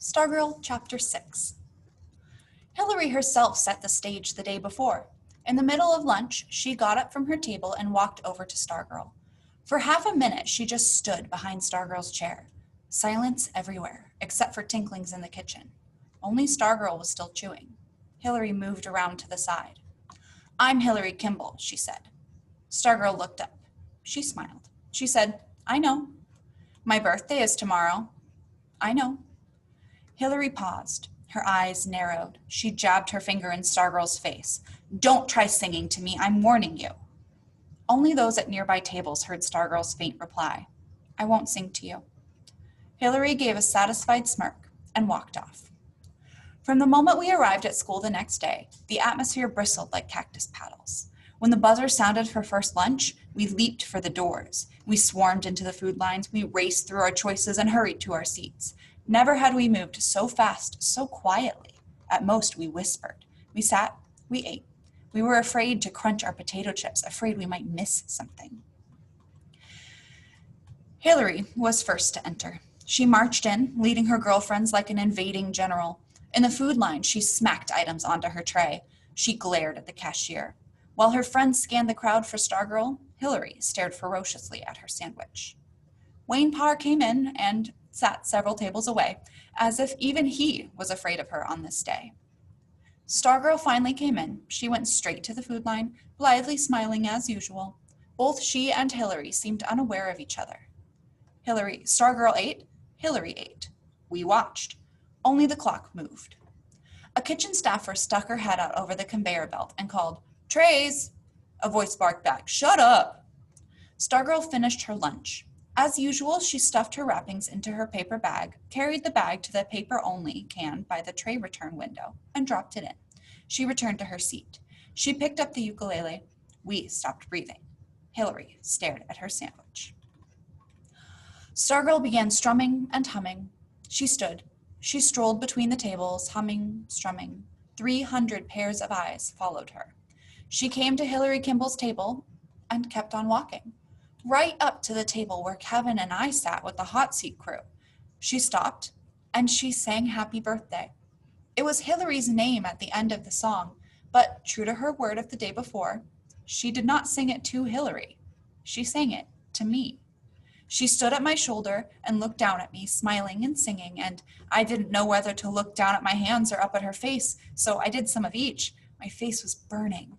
Stargirl Chapter 6. Hillary herself set the stage the day before. In the middle of lunch, she got up from her table and walked over to Stargirl. For half a minute, she just stood behind Stargirl's chair. Silence everywhere, except for tinklings in the kitchen. Only Stargirl was still chewing. Hillary moved around to the side. "I'm Hillary Kimball," she said. Stargirl looked up. She smiled. She said, "I know." "My birthday is tomorrow." "I know." Hillary paused. Her eyes narrowed. She jabbed her finger in Stargirl's face. "Don't try singing to me. I'm warning you." Only those at nearby tables heard Stargirl's faint reply. "I won't sing to you." Hillary gave a satisfied smirk and walked off. From the moment we arrived at school the next day, the atmosphere bristled like cactus petals. When the buzzer sounded for first lunch, we leaped for the doors. We swarmed into the food lines, we raced through our choices and hurried to our seats. Never had we moved so fast, so quietly. At most, we whispered. We sat, we ate. We were afraid to crunch our potato chips, afraid we might miss something. Hillary was first to enter. She marched in, leading her girlfriends like an invading general. In the food line, she smacked items onto her tray. She glared at the cashier. While her friends scanned the crowd for Stargirl, Hillary stared ferociously at her sandwich. Wayne Parr came in and sat several tables away, as if even he was afraid of her on this day. Stargirl finally came in. She went straight to the food line, blithely smiling as usual. Both she and Hillary seemed unaware of each other. Stargirl ate, Hillary ate. We watched. Only the clock moved. A kitchen staffer stuck her head out over the conveyor belt and called, "Trays!" A voice barked back, "Shut up!" Stargirl finished her lunch. As usual, she stuffed her wrappings into her paper bag, carried the bag to the paper-only can by the tray return window, and dropped it in. She returned to her seat. She picked up the ukulele. We stopped breathing. Hillary stared at her sandwich. Stargirl began strumming and humming. She stood. She strolled between the tables, humming, strumming. 300 pairs of eyes followed her. She came to Hillary Kimball's table and kept on walking, right up to the table where Kevin and I sat with the hot seat crew. She stopped, and she sang Happy Birthday. It was Hillary's name at the end of the song, but true to her word of the day before, she did not sing it to Hillary. She sang it to me. She stood at my shoulder and looked down at me, smiling and singing, and I didn't know whether to look down at my hands or up at her face, so I did some of each. My face was burning.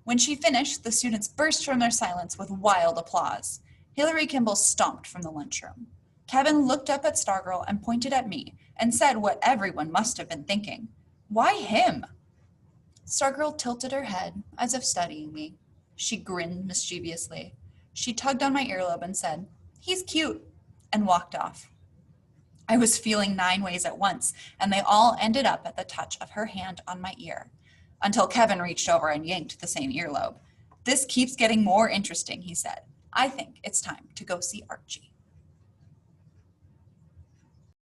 When she finished, the students burst from their silence with wild applause. Hillary Kimball stomped from the lunchroom. Kevin looked up at Stargirl and pointed at me and said what everyone must have been thinking. "Why him?" Stargirl tilted her head as if studying me. She grinned mischievously. She tugged on my earlobe and said, "He's cute," and walked off. I was feeling 9 ways at once, and they all ended up at the touch of her hand on my ear, until Kevin reached over and yanked the same earlobe. "This keeps getting more interesting," he said. "I think it's time to go see Archie."